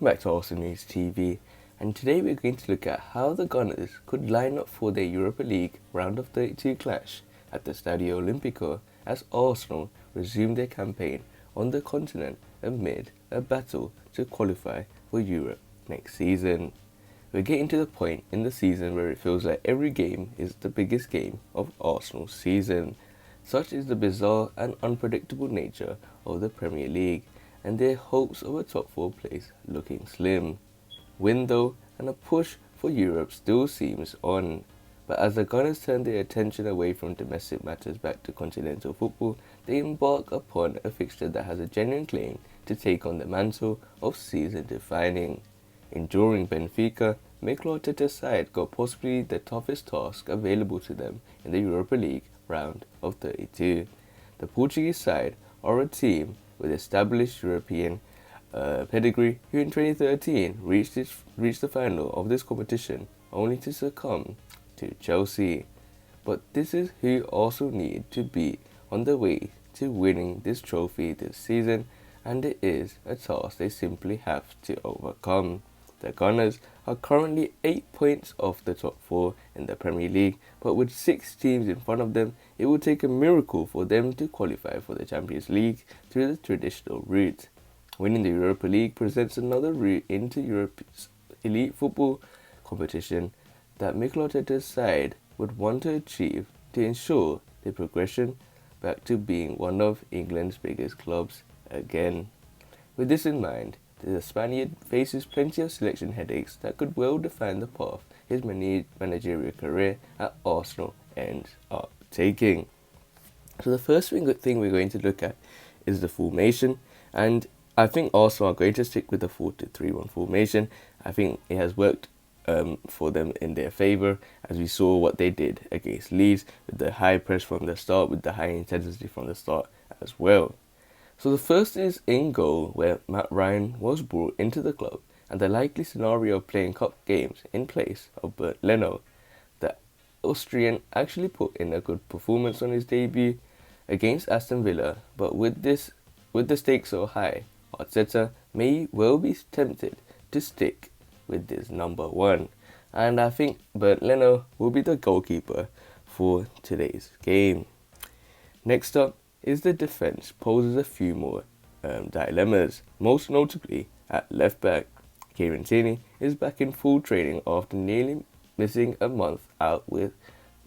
Welcome back to Arsenal News TV, and today we're going to look at how the Gunners could line up for their Europa League round of 32 clash at the Arsenal Olimpico as Arsenal resume their campaign on the continent amid a battle to qualify for Europe next season. We're getting to the point in the season where it feels like every game is the biggest game of Arsenal's season. Such is the bizarre and unpredictable nature of the Premier League, and their hopes of a top 4 place looking slim. Win though, and a push for Europe still seems on. But as the Gunners turn their attention away from domestic matters back to continental football, they embark upon a fixture that has a genuine claim to take on the mantle of season defining. Enduring Benfica, Mikel Arteta's side got possibly the toughest task available to them in the Europa League round of 32. The Portuguese side are a team with established European pedigree, who in 2013 reached the final of this competition only to succumb to Chelsea. But this is who also need to be on the way to winning this trophy this season, and it is a task they simply have to overcome. The Gunners are currently 8 points off the top 4 in the Premier League, but with 6 teams in front of them, it will take a miracle for them to qualify for the Champions League through the traditional route. Winning the Europa League presents another route into Europe's elite football competition that Mikel Arteta's side would want to achieve to ensure the progression back to being one of England's biggest clubs again. With this in mind, the Spaniard faces plenty of selection headaches that could well define the path his managerial career at Arsenal ends up taking. So the first thing we're going to look at is the formation, and I think Arsenal are going to stick with the 4-2-3-1 formation. I think it has worked for them in their favour, as we saw what they did against Leeds with the high press from the start, with the high intensity from the start as well. So the first is in goal, where Matt Ryan was brought into the club, and the likely scenario of playing cup games in place of Bernd Leno. The Austrian actually put in a good performance on his debut against Aston Villa, but with the stakes so high, Arteta may well be tempted to stick with this number 1, and I think Bernd Leno will be the goalkeeper for today's game. Next up is the defence poses a few more dilemmas, most notably at left back. Kieran Tierney is back in full training after nearly missing a month out with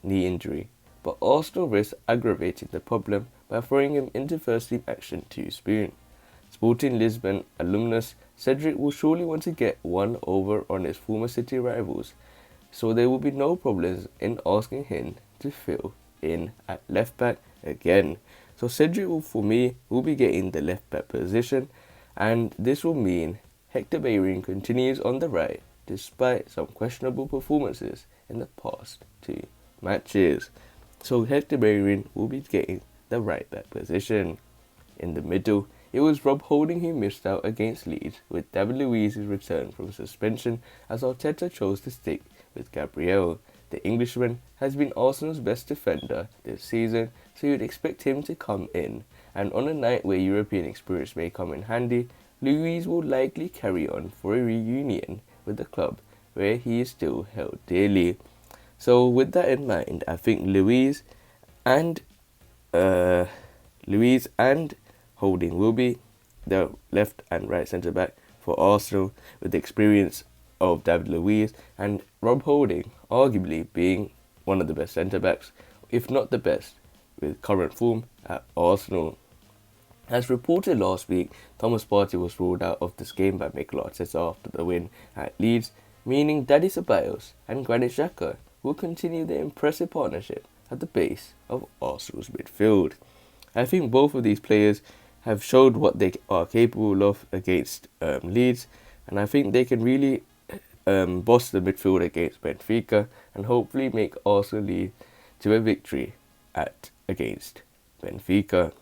knee injury, but Arsenal risk aggravating the problem by throwing him into first team action too soon. Sporting Lisbon alumnus Cedric will surely want to get one over on his former City rivals, so there will be no problems in asking him to fill in at left back again. So Cedric will be getting the left back position, and this will mean Hector Bellerin continues on the right despite some questionable performances in the past 2 matches. So Hector Bellerin will be getting the right back position. In the middle, it was Rob Holding who missed out against Leeds with David Luiz's return from suspension, as Arteta chose to stick with Gabriel. The Englishman has been Arsenal's best defender this season, so you'd expect him to come in, and on a night where European experience may come in handy, Luiz will likely carry on for a reunion with the club where he is still held dearly. So with that in mind, I think Luiz and Holding will be the left and right centre back for Arsenal, with the experience of David Luiz and Rob Holding arguably being one of the best centre backs, if not the best, with current form at Arsenal. As reported last week, Thomas Partey was ruled out of this game by Mikel Arteta after the win at Leeds, meaning Daddy Ceballos and Granit Xhaka will continue their impressive partnership at the base of Arsenal's midfield. I think both of these players have showed what they are capable of against Leeds, and I think they can really boss the midfield against Benfica and hopefully make Arsenal lead to a victory against Benfica.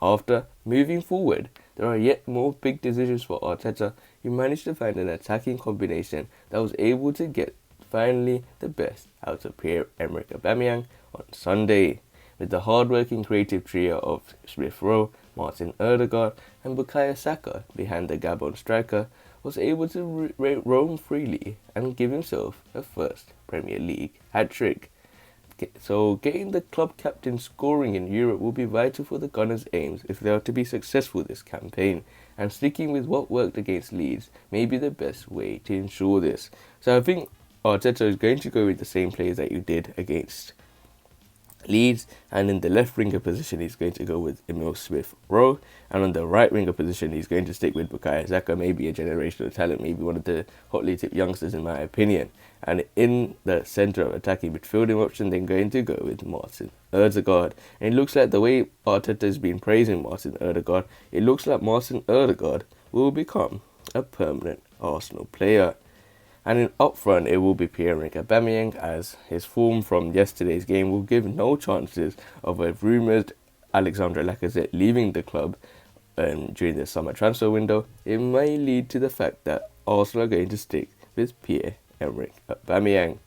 After moving forward, there are yet more big decisions for Arteta, who managed to find an attacking combination that was able to get finally the best out of Pierre-Emerick Aubameyang on Sunday. With the hard-working creative trio of Smith Rowe, Martin Odegaard and Bukayo Saka behind the Gabon striker, was able to roam freely and give himself a first Premier League hat-trick. So getting the club captain scoring in Europe will be vital for the Gunners' aims if they are to be successful this campaign, and sticking with what worked against Leeds may be the best way to ensure this. So I think Arteta is going to go with the same players that you did against Leeds, and in the left winger position he's going to go with Emil Smith-Rowe, and on the right winger position he's going to stick with Bukayo Saka, maybe a generational talent, maybe one of the hotly tipped youngsters in my opinion. And in the centre of attacking midfielding option they're going to go with Martin Ødegaard. And it looks like the way Arteta has been praising Martin Ødegaard, it looks like Martin Ødegaard will become a permanent Arsenal player. And in up front, it will be Pierre-Emerick Aubameyang, as his form from yesterday's game will give no chances of a rumoured Alexandre Lacazette leaving the club during the summer transfer window. It may lead to the fact that Arsenal are going to stick with Pierre-Emerick Aubameyang.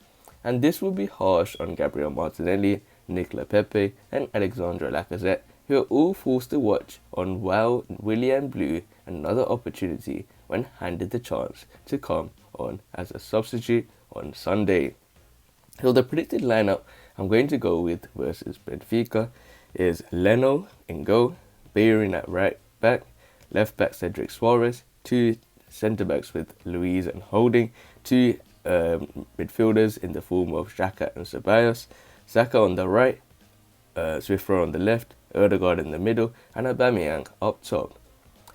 And this will be harsh on Gabriel Martinelli, Nicolas Pepe and Alexandre Lacazette, who are all forced to watch on while Willian blew another opportunity when handed the chance to come on as a substitute on Sunday. So the predicted lineup I'm going to go with versus Benfica is Leno in goal, Bellerin at right back, left back Cedric Soares, two centre backs with Luiz and Holding, two midfielders in the form of Saka and Ceballos, Saka on the right, Smith-Rowe on the left, Ødegaard in the middle, and Aubameyang up top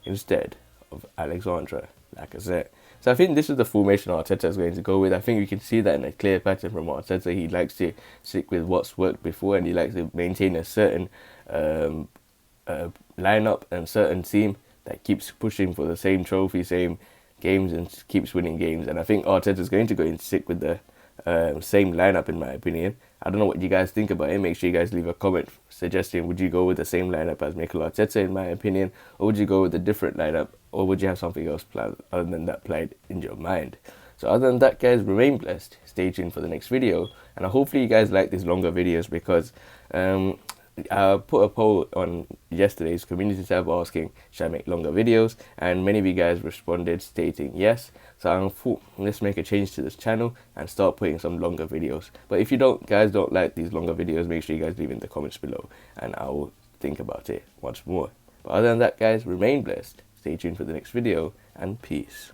instead of Alexandre Lacazette. So I think this is the formation Arteta is going to go with. I think we can see that in a clear pattern from Arteta. He likes to stick with what's worked before, and he likes to maintain a certain lineup and certain team that keeps pushing for the same trophy, same games, and keeps winning games. And I think Arteta is going to go and stick with the same lineup in my opinion. I don't know what you guys think about it. Make sure you guys leave a comment suggesting, would you go with the same lineup as Mikel Arteta in my opinion, or would you go with a different lineup, or would you have something else planned other than that played in your mind? So other than that guys, remain blessed, stay tuned for the next video, and hopefully you guys like these longer videos because I put a poll on yesterday's community tab asking should I make longer videos, and many of you guys responded stating yes. So I thought let's make a change to this channel and start putting some longer videos. But if you guys don't like these longer videos, make sure you guys leave in the comments below and I will think about it once more. But other than that guys, remain blessed, stay tuned for the next video, and peace.